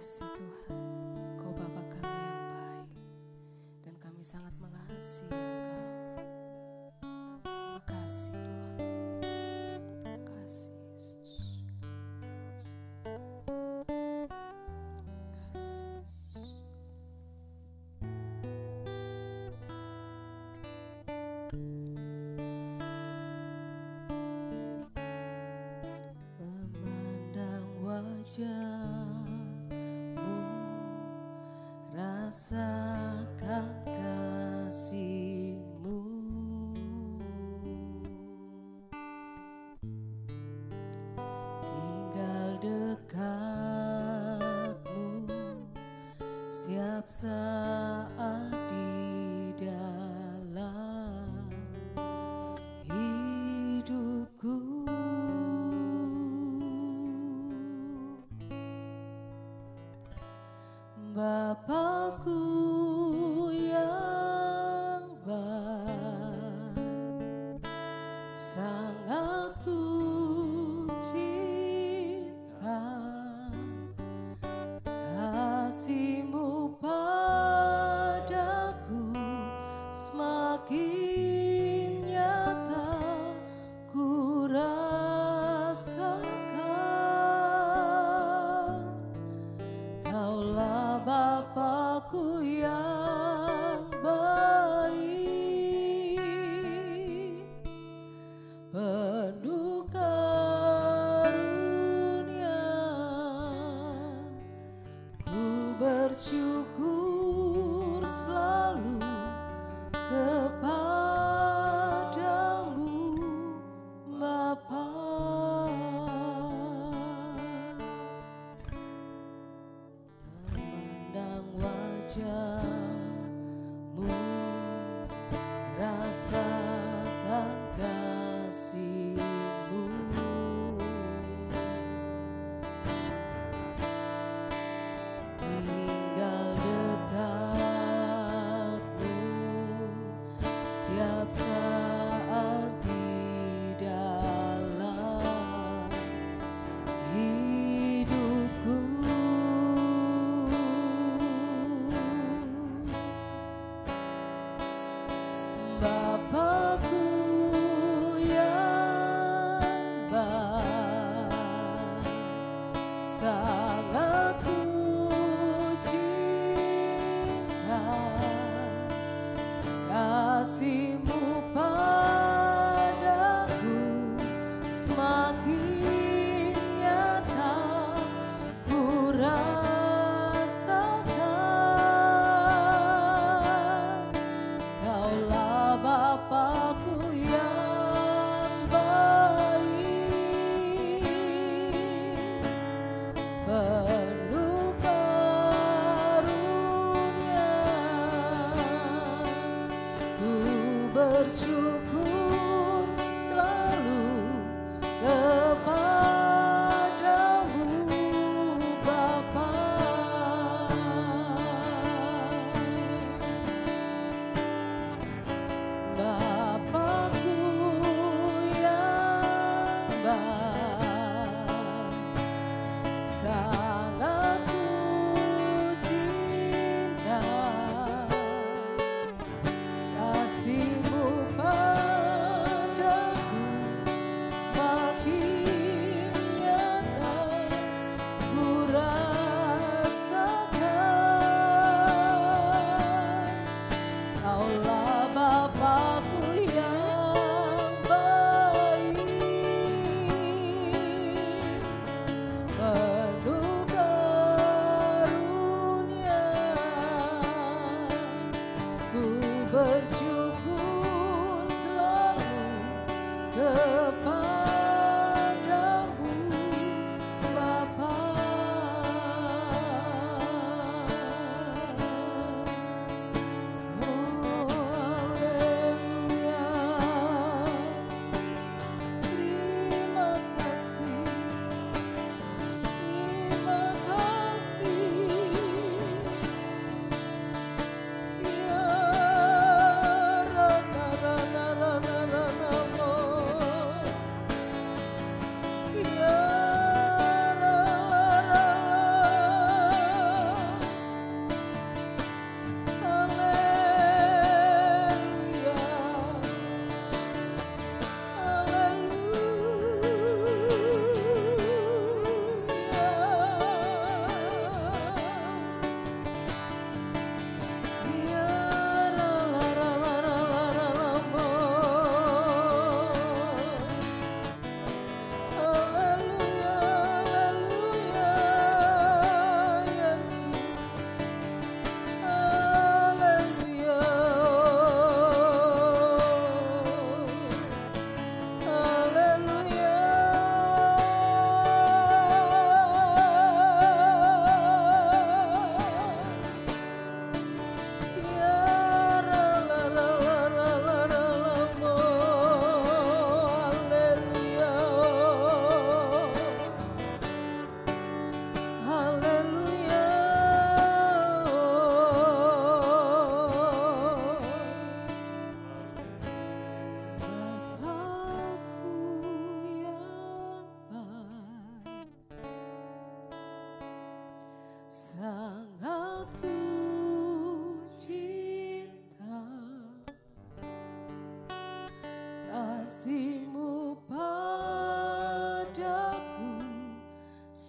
kasih Tuhan, Kau Bapa kami yang baik, dan kami sangat mengasihi Engkau. Terima kasih Tuhan, terima kasih Yesus. Terima kasih Yesus. Memandang wajah-Mu, rasakan kasih-Mu, tinggal dekat-Mu setiap saat di dalam hidupku. Bapakku yang baik, sangat ku cinta, kasih-Mu padaku semakin nyata ku rasakan. Kaulah Bapakku yang baik, penuh karunia, ku bersyukur selalu kepadamu Bapa. Memandang wajah-Mu, rasakan kasih-Mu, tinggal dekat-Mu setiap saat di dalam hidupku. Bapakku yang baik, sangat ku cinta, kasih-Mu padaku semakin nyata ku rasakan. Kaulah Bapakku yang baik,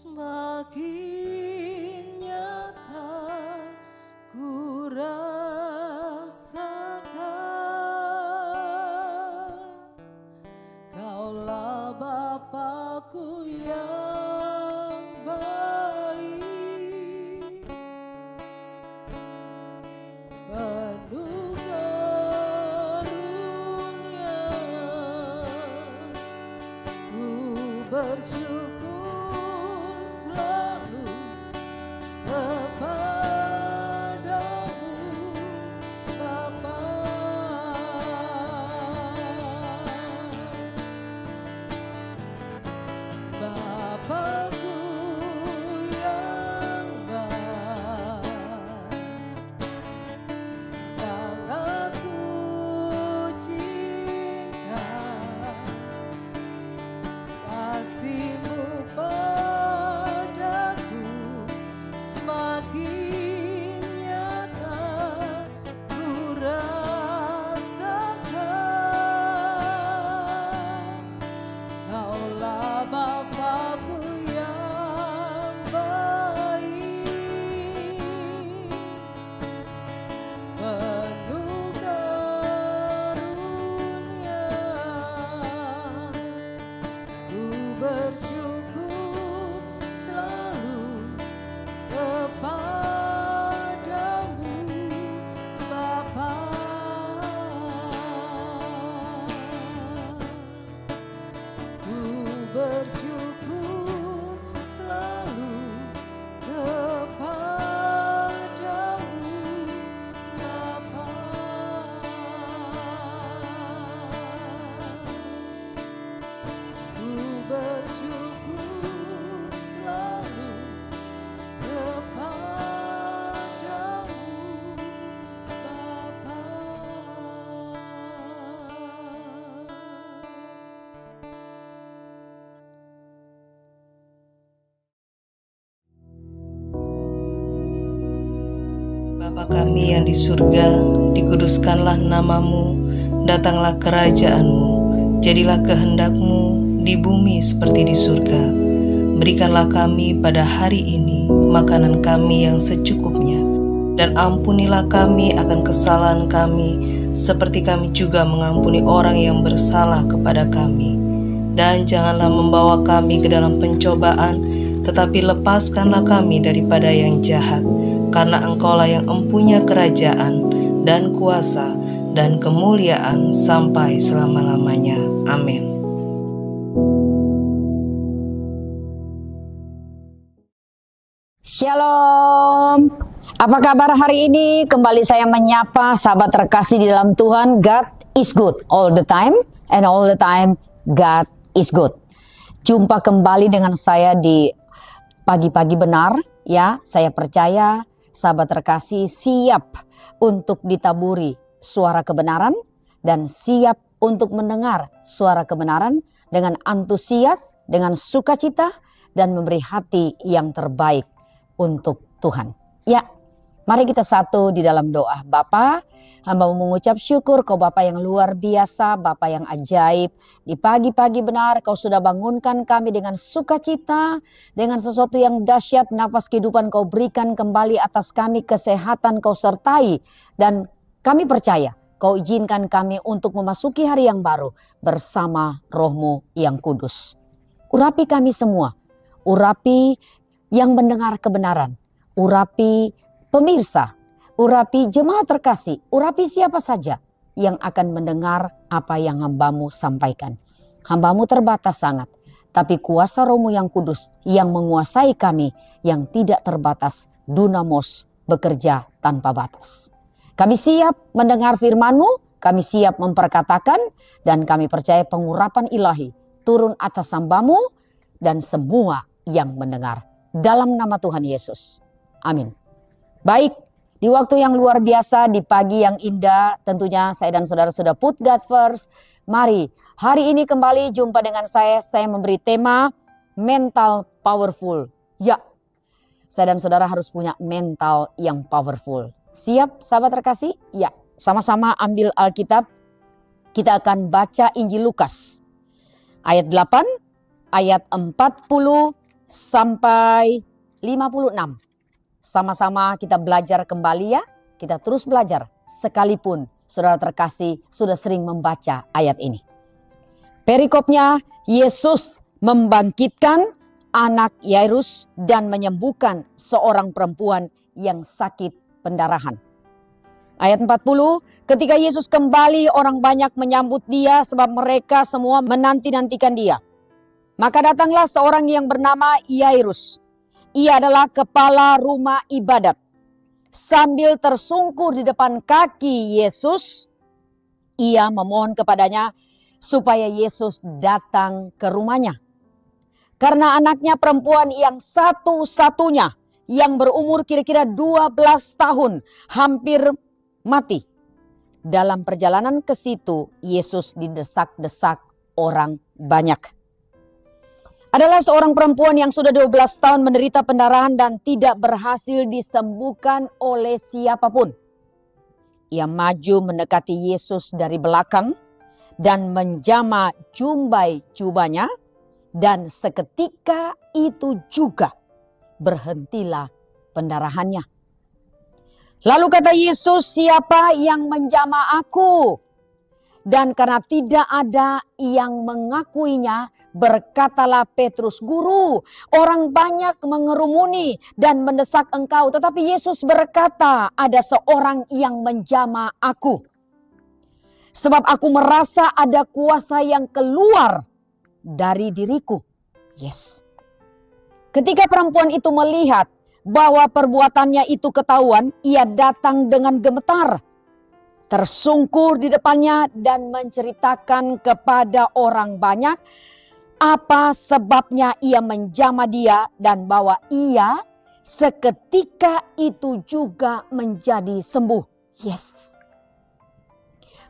semakin nyata ku rasakan. Kaulah Bapa-Ku yang baik, penuh karunia. Ku bersyukur selalu kepadamu Bapa. Bapa-Ku yang baik, sangat ku cinta. Kasih-Mu padaku semakin nyata ku rasakan. Kaulah Bapa-Ku yang baik, penuh karunia. Ku bersyukur selalu kepadamu Bapa. Ku bersyukur selalu kepadamu Bapa. Ku bersyukur selalu kepadamu Bapa. Bapa kami yang di surga, dikuduskanlah namamu, datanglah kerajaanmu, jadilah kehendak-Mu di bumi seperti di surga. Berikanlah kami pada hari ini makanan kami yang secukupnya, dan ampunilah kami akan kesalahan kami, seperti kami juga mengampuni orang yang bersalah kepada kami. Dan janganlah membawa kami ke dalam pencobaan, tetapi lepaskanlah kami daripada yang jahat. Karena Engkaulah yang empunya kerajaan dan kuasa dan kemuliaan sampai selama-lamanya. Amin. Shalom. Apa kabar hari ini? Kembali saya menyapa sahabat terkasih di dalam Tuhan. God is good all the time, and all the time God is good. Jumpa kembali dengan saya di pagi-pagi benar, ya. Saya percaya sahabat terkasih siap untuk ditaburi suara kebenaran dan siap untuk mendengar suara kebenaran dengan antusias, dengan sukacita, dan memberi hati yang terbaik untuk Tuhan. Ya, mari kita satu di dalam doa. Bapa, hamba mengucap syukur Kau Bapa yang luar biasa, Bapa yang ajaib. Di pagi-pagi benar Kau sudah bangunkan kami dengan sukacita, dengan sesuatu yang dahsyat, nafas kehidupan Kau berikan kembali atas kami, kesehatan Kau sertai, dan kami percaya Kau izinkan kami untuk memasuki hari yang baru bersama Roh-Mu yang kudus. Urapi kami semua, urapi yang mendengar kebenaran, urapi pemirsa, urapi jemaat terkasih, urapi siapa saja yang akan mendengar apa yang hamba-Mu sampaikan. Hamba-Mu terbatas sangat, tapi kuasa Roh-Mu yang kudus yang menguasai kami yang tidak terbatas, dunamos, bekerja tanpa batas. Kami siap mendengar firman-Mu, kami siap memperkatakan, dan kami percaya pengurapan ilahi turun atas hamba-Mu dan semua yang mendengar. Dalam nama Tuhan Yesus. Amin. Baik, di waktu yang luar biasa, di pagi yang indah, tentunya saya dan saudara sudah put God first. Mari, hari ini kembali jumpa dengan saya memberi tema mental powerful. Ya, saya dan saudara harus punya mental yang powerful. Siap sahabat terkasih? Ya, sama-sama ambil Alkitab. Kita akan baca Injil Lukas. Ayat 8, ayat 40 sampai 56. Sama-sama kita belajar kembali ya. Kita terus belajar sekalipun saudara terkasih sudah sering membaca ayat ini. Perikopnya, Yesus membangkitkan anak Yairus dan menyembuhkan seorang perempuan yang sakit pendarahan. Ayat 40, ketika Yesus kembali, orang banyak menyambut dia sebab mereka semua menanti-nantikan dia. Maka datanglah seorang yang bernama Yairus. Ia adalah kepala rumah ibadat. Sambil tersungkur di depan kaki Yesus, ia memohon kepadanya supaya Yesus datang ke rumahnya. Karena anaknya perempuan yang satu-satunya yang berumur kira-kira 12 tahun hampir mati. Dalam perjalanan ke situ, Yesus didesak-desak orang banyak. Adalah seorang perempuan yang sudah 12 tahun menderita pendarahan dan tidak berhasil disembuhkan oleh siapapun. Ia maju mendekati Yesus dari belakang dan menjama jumbai jubahnya, dan seketika itu juga berhentilah pendarahannya. Lalu kata Yesus, siapa yang menjamah aku? Dan karena tidak ada yang mengakuinya, berkatalah Petrus, Guru, orang banyak mengerumuni dan mendesak engkau. Tetapi Yesus berkata, ada seorang yang menjamah aku. Sebab aku merasa ada kuasa yang keluar dari diriku. Yes. Ketika perempuan itu melihat bahwa perbuatannya itu ketahuan, ia datang dengan gemetar, tersungkur di depannya dan menceritakan kepada orang banyak apa sebabnya ia menjamah dia dan bahwa ia seketika itu juga menjadi sembuh. Yes.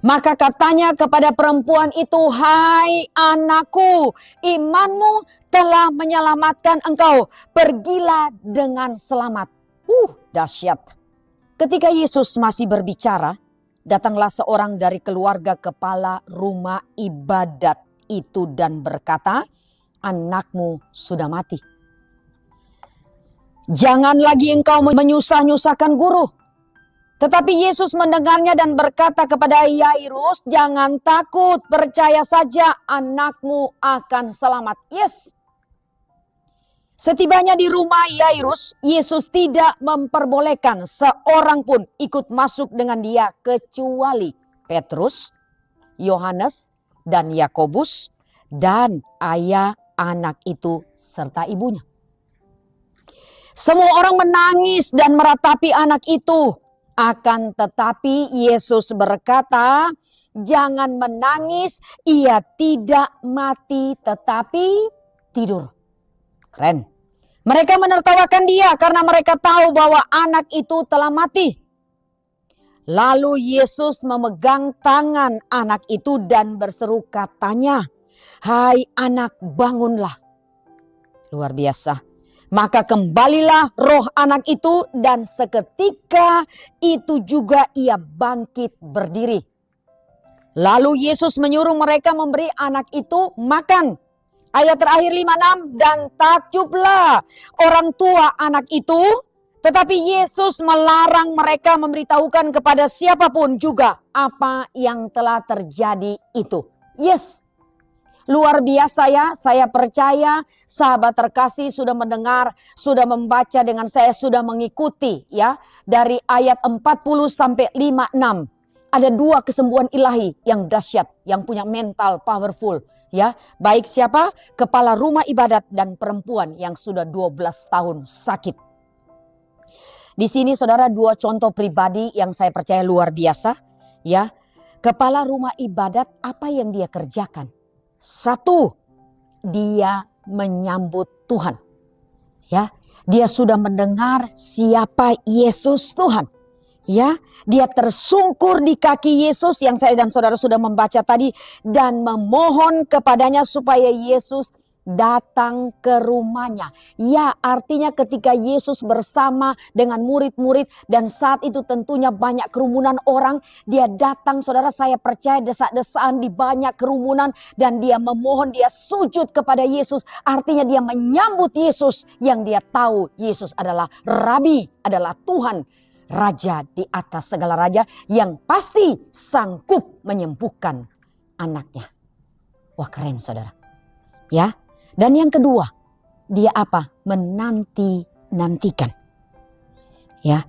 Maka katanya kepada perempuan itu, hai anakku, imanmu telah menyelamatkan engkau. Pergilah dengan selamat. Dahsyat. Ketika Yesus masih berbicara, datanglah seorang dari keluarga kepala rumah ibadat itu dan berkata, anakmu sudah mati. Jangan lagi engkau menyusah-nyusahkan guru. Tetapi Yesus mendengarnya dan berkata kepada Yairus, jangan takut, percaya saja anakmu akan selamat. Yes. Setibanya di rumah Yairus, Yesus tidak memperbolehkan seorang pun ikut masuk dengan dia kecuali Petrus, Yohanes, dan Yakobus, dan ayah anak itu serta ibunya. Semua orang menangis dan meratapi anak itu. Akan tetapi Yesus berkata, jangan menangis, ia tidak mati tetapi tidur. Keren. Mereka menertawakan dia karena mereka tahu bahwa anak itu telah mati. Lalu Yesus memegang tangan anak itu dan berseru katanya, hai anak, bangunlah. Luar biasa. Maka kembalilah roh anak itu dan seketika itu juga ia bangkit berdiri. Lalu Yesus menyuruh mereka memberi anak itu makan. Ayat terakhir 56, dan takjublah orang tua anak itu. Tetapi Yesus melarang mereka memberitahukan kepada siapapun juga apa yang telah terjadi itu. Yes. Luar biasa ya, saya percaya sahabat terkasih sudah mendengar, sudah membaca dengan saya, sudah mengikuti ya. Dari ayat 40 sampai 56. Ada dua kesembuhan ilahi yang dahsyat, yang punya mental powerful ya. Baik siapa? Kepala rumah ibadat dan perempuan yang sudah 12 tahun sakit. Di sini saudara dua contoh pribadi yang saya percaya luar biasa ya. Kepala rumah ibadat apa yang dia kerjakan? Satu, dia menyambut Tuhan. Ya, dia sudah mendengar siapa Yesus Tuhan. Ya, dia tersungkur di kaki Yesus yang saya dan saudara sudah membaca tadi dan memohon kepadanya supaya Yesus datang ke rumahnya. Ya, artinya ketika Yesus bersama dengan murid-murid dan saat itu tentunya banyak kerumunan orang, dia datang, saudara, saya percaya desak-desaan di banyak kerumunan dan dia memohon, dia sujud kepada Yesus. Artinya dia menyambut Yesus yang dia tahu Yesus adalah Rabi, adalah Tuhan, Raja di atas segala raja yang pasti sanggup menyembuhkan anaknya. Wah, keren, saudara. Ya. Dan yang kedua, dia apa? Menanti-nantikan. Ya.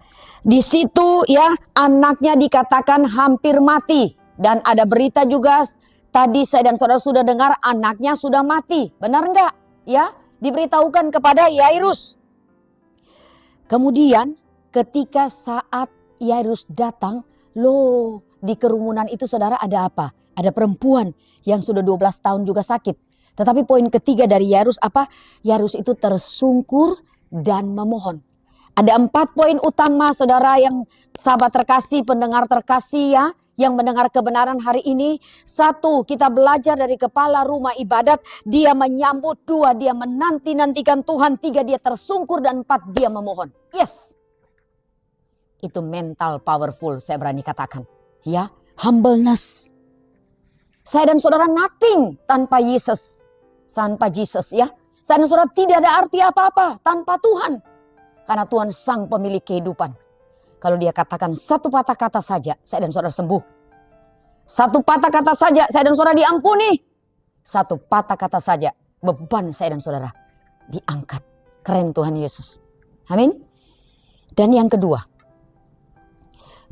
Di situ ya anaknya dikatakan hampir mati. Dan ada berita juga tadi saya dan saudara sudah dengar anaknya sudah mati. Benar enggak? Ya, diberitahukan kepada Yairus. Kemudian ketika saat Yairus datang, loh, di kerumunan itu saudara ada apa? Ada perempuan yang sudah 12 tahun juga sakit. Tetapi poin ketiga dari Yairus apa? Yairus itu tersungkur dan memohon. Ada 4 poin utama saudara yang sahabat terkasih, pendengar terkasih ya, yang mendengar kebenaran hari ini. 1, kita belajar dari kepala rumah ibadat. Dia menyambut. 2, dia menanti-nantikan Tuhan. 3, dia tersungkur. Dan 4, dia memohon. Yes. Itu mental powerful, saya berani katakan. Ya, humbleness. Saya dan saudara nothing tanpa Yesus. Tanpa Jesus ya. Saya dan saudara tidak ada arti apa-apa tanpa Tuhan. Karena Tuhan sang pemilik kehidupan. Kalau dia katakan 1 patah kata saja, saya dan saudara sembuh. 1 patah kata saja, saya dan saudara diampuni. 1 patah kata saja, beban saya dan saudara diangkat. Keren Tuhan Yesus. Amin. Dan yang kedua,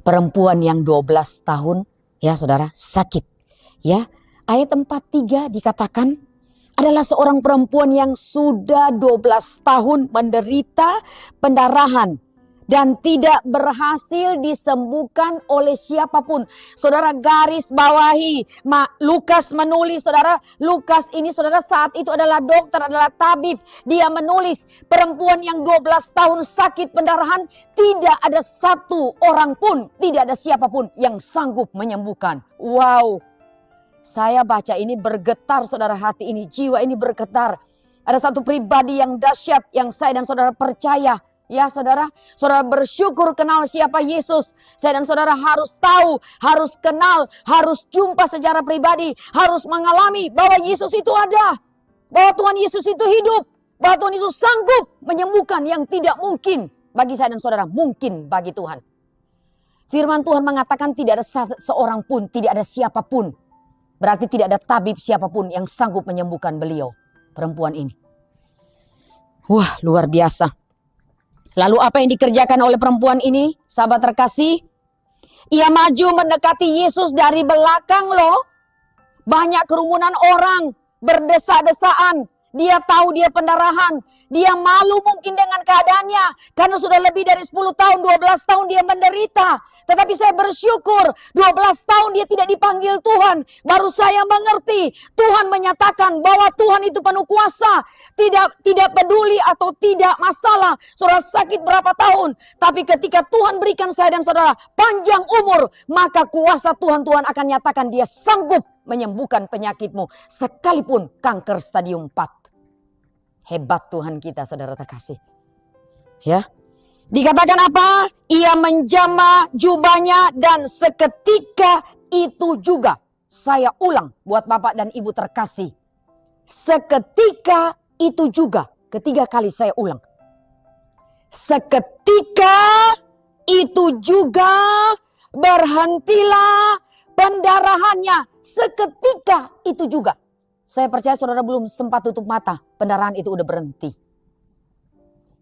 perempuan yang 12 tahun ya saudara sakit. Ya, ayat 43 dikatakan adalah seorang perempuan yang sudah 12 tahun menderita pendarahan dan tidak berhasil disembuhkan oleh siapapun. Saudara garis bawahi, Lukas menulis, saudara, Lukas ini saudara saat itu adalah dokter, adalah tabib. Dia menulis perempuan yang 12 tahun sakit pendarahan, tidak ada 1 orang pun, tidak ada siapapun yang sanggup menyembuhkan. Wow. Saya baca ini bergetar saudara, hati ini, jiwa ini bergetar. Ada 1 pribadi yang dahsyat yang saya dan saudara percaya. Ya saudara, saudara bersyukur kenal siapa Yesus. Saya dan saudara harus tahu, harus kenal, harus jumpa secara pribadi. Harus mengalami bahwa Yesus itu ada. Bahwa Tuhan Yesus itu hidup. Bahwa Tuhan Yesus sanggup menyembuhkan yang tidak mungkin bagi saya dan saudara, mungkin bagi Tuhan. Firman Tuhan mengatakan tidak ada seorang pun, tidak ada siapapun. Berarti tidak ada tabib siapapun yang sanggup menyembuhkan beliau, perempuan ini. Wah, luar biasa. Lalu apa yang dikerjakan oleh perempuan ini, sahabat terkasih? Ia maju mendekati Yesus dari belakang loh. Banyak kerumunan orang berdesak-desaan. Dia tahu dia pendarahan. Dia malu mungkin dengan keadaannya. Karena sudah lebih dari 10 tahun, 12 tahun dia menderita. Tetapi saya bersyukur 12 tahun dia tidak dipanggil Tuhan. Baru saya mengerti. Tuhan menyatakan bahwa Tuhan itu penuh kuasa. Tidak peduli atau tidak masalah. Saudara sakit berapa tahun. Tapi ketika Tuhan berikan saya dan saudara panjang umur. Maka kuasa Tuhan akan nyatakan dia sanggup menyembuhkan penyakitmu. Sekalipun kanker stadium 4. Hebat Tuhan kita saudara terkasih. Ya. Dikatakan apa? Ia menjamah jubahnya dan seketika itu juga. Saya ulang buat Bapak dan Ibu terkasih. Seketika itu juga. 3 kali saya ulang. Seketika itu juga berhentilah pendarahannya. Seketika itu juga. Saya percaya saudara belum sempat tutup mata. Pendarahan itu udah berhenti.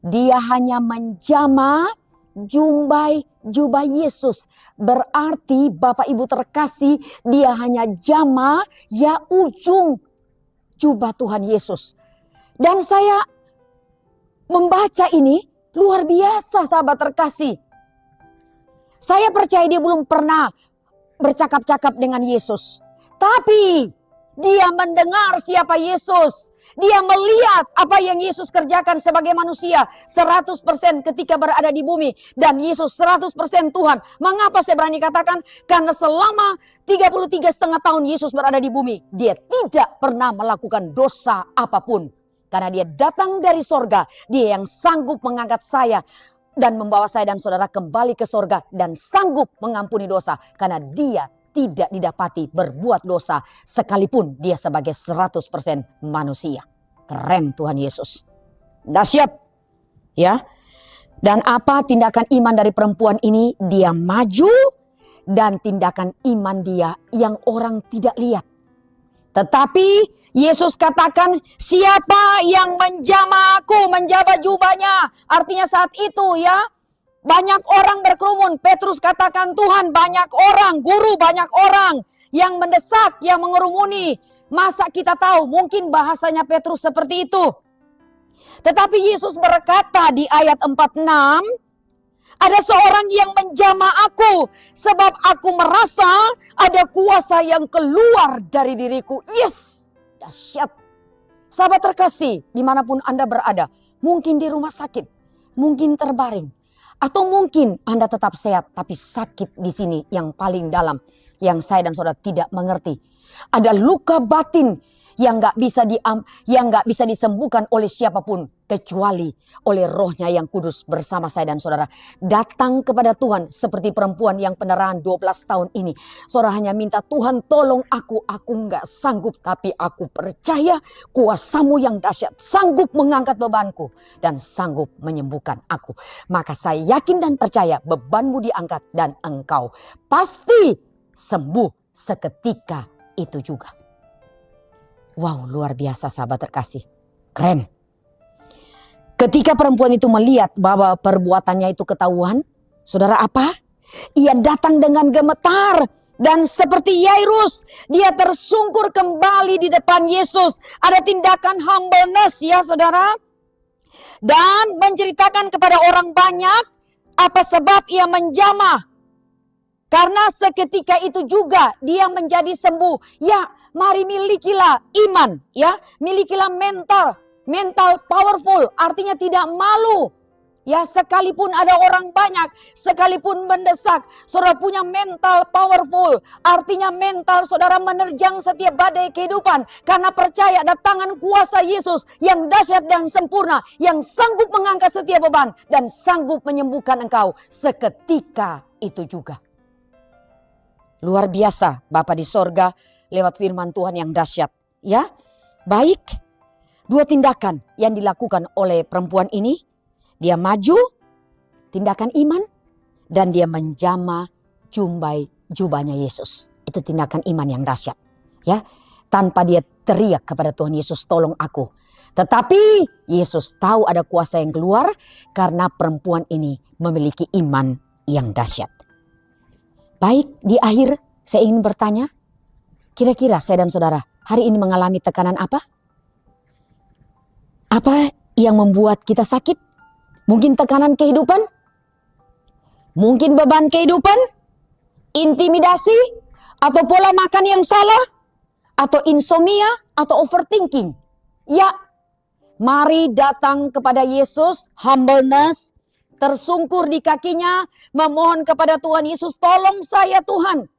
Dia hanya menjamah jubah Yesus. Berarti Bapak Ibu terkasih, dia hanya jamah ya ujung jubah Tuhan Yesus. Dan saya membaca ini luar biasa sahabat terkasih. Saya percaya dia belum pernah bercakap-cakap dengan Yesus. Tapi dia mendengar siapa Yesus. Dia melihat apa yang Yesus kerjakan sebagai manusia 100% ketika berada di bumi. Dan Yesus 100% Tuhan. Mengapa saya berani katakan? Karena selama 33,5 tahun Yesus berada di bumi, dia tidak pernah melakukan dosa apapun. Karena dia datang dari sorga. Dia yang sanggup mengangkat saya dan membawa saya dan saudara kembali ke sorga. Dan sanggup mengampuni dosa. Karena dia tidak didapati berbuat dosa sekalipun dia sebagai 100% manusia. Keren Tuhan Yesus. Dahsyat. Ya. Dan apa tindakan iman dari perempuan ini? Dia maju dan tindakan iman dia yang orang tidak lihat. Tetapi Yesus katakan, siapa yang menjamah aku, menjamah jubahnya. Artinya saat itu ya, banyak orang berkerumun. Petrus katakan, Tuhan, banyak orang, guru banyak orang yang mendesak, yang mengerumuni. Masa kita tahu? Mungkin bahasanya Petrus seperti itu. Tetapi Yesus berkata di ayat 46, ada seorang yang menjamah aku sebab aku merasa ada kuasa yang keluar dari diriku. Yes, dahsyat. Sahabat terkasih, dimanapun Anda berada, mungkin di rumah sakit, mungkin terbaring, atau mungkin Anda tetap sehat, tapi sakit di sini yang paling dalam, yang saya dan saudara tidak mengerti. Ada luka batin yang nggak bisa disembuhkan oleh siapapun kecuali oleh Rohnya yang kudus bersama saya dan saudara. Datang kepada Tuhan seperti perempuan yang pendarahan 12 tahun ini. Saudara hanya minta, Tuhan tolong aku nggak sanggup, tapi aku percaya kuasa-Mu yang dahsyat sanggup mengangkat bebanku dan sanggup menyembuhkan aku. Maka saya yakin dan percaya bebanmu diangkat dan engkau pasti sembuh seketika itu juga. Wow, luar biasa sahabat terkasih. Keren. Ketika perempuan itu melihat bahwa perbuatannya itu ketahuan, saudara apa? Ia datang dengan gemetar. Dan seperti Yairus, dia tersungkur kembali di depan Yesus. Ada tindakan humbleness ya saudara. Dan menceritakan kepada orang banyak apa sebab ia menjamah. Karena seketika itu juga dia menjadi sembuh. Ya, mari milikilah iman, ya, milikilah mental powerful, artinya tidak malu. Ya, sekalipun ada orang banyak, sekalipun mendesak, saudara punya mental powerful. Artinya mental saudara menerjang setiap badai kehidupan. Karena percaya ada tangan kuasa Yesus yang dahsyat dan sempurna. Yang sanggup mengangkat setiap beban dan sanggup menyembuhkan engkau seketika itu juga. Luar biasa Bapa di sorga lewat firman Tuhan yang dahsyat. Ya, baik. Dua tindakan yang dilakukan oleh perempuan ini. Dia maju, tindakan iman. Dan dia menjamah jubahnya Yesus. Itu tindakan iman yang dahsyat. Ya, tanpa dia teriak kepada Tuhan Yesus, tolong aku. Tetapi Yesus tahu ada kuasa yang keluar karena perempuan ini memiliki iman yang dahsyat. Baik, di akhir saya ingin bertanya, kira-kira saya dan saudara hari ini mengalami tekanan apa? Apa yang membuat kita sakit? Mungkin tekanan kehidupan? Mungkin beban kehidupan? Intimidasi? Atau pola makan yang salah? Atau insomnia? Atau overthinking? Ya, mari datang kepada Yesus, humbleness, tersungkur di kakinya, memohon kepada Tuhan Yesus, tolong saya Tuhan.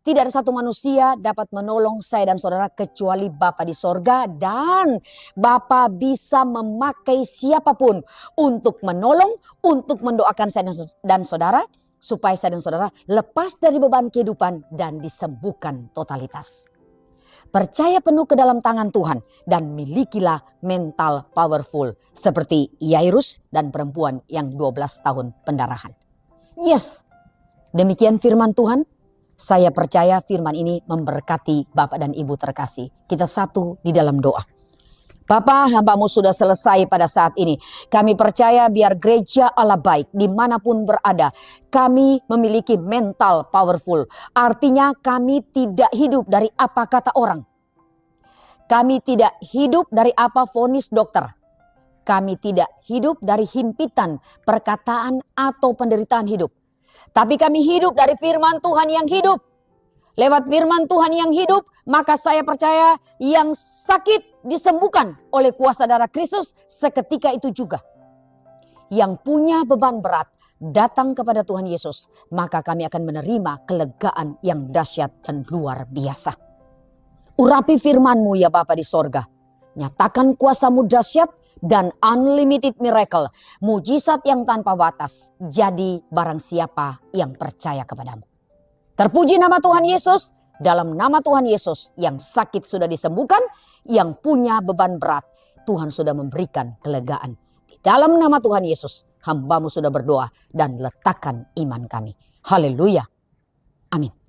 Tidak ada satu manusia dapat menolong saya dan saudara kecuali Bapa di sorga. Dan Bapa bisa memakai siapapun untuk menolong, untuk mendoakan saya dan saudara. Supaya saya dan saudara lepas dari beban kehidupan dan disembuhkan totalitas. Percaya penuh ke dalam tangan Tuhan dan milikilah mental powerful seperti Yairus dan perempuan yang 12 tahun pendarahan. Yes, demikian firman Tuhan. Saya percaya firman ini memberkati Bapak dan Ibu terkasih. Kita satu di dalam doa. Bapa, hamba-Mu sudah selesai pada saat ini. Kami percaya biar gereja Allah baik dimanapun berada. Kami memiliki mental powerful. Artinya kami tidak hidup dari apa kata orang. Kami tidak hidup dari apa vonis dokter. Kami tidak hidup dari himpitan, perkataan atau penderitaan hidup. Tapi kami hidup dari firman Tuhan yang hidup. Lewat firman Tuhan yang hidup, maka saya percaya yang sakit disembuhkan oleh kuasa darah Kristus, seketika itu juga yang punya beban berat datang kepada Tuhan Yesus, maka kami akan menerima kelegaan yang dahsyat dan luar biasa. Urapi firman-Mu ya Bapa di sorga. Nyatakan kuasa-Mu dahsyat dan unlimited miracle, mujizat yang tanpa batas, jadi barang siapa yang percaya kepadamu. Terpuji nama Tuhan Yesus, dalam nama Tuhan Yesus yang sakit sudah disembuhkan, yang punya beban berat, Tuhan sudah memberikan kelegaan. Di dalam nama Tuhan Yesus, hamba-Mu sudah berdoa dan letakkan iman kami. Haleluya. Amin.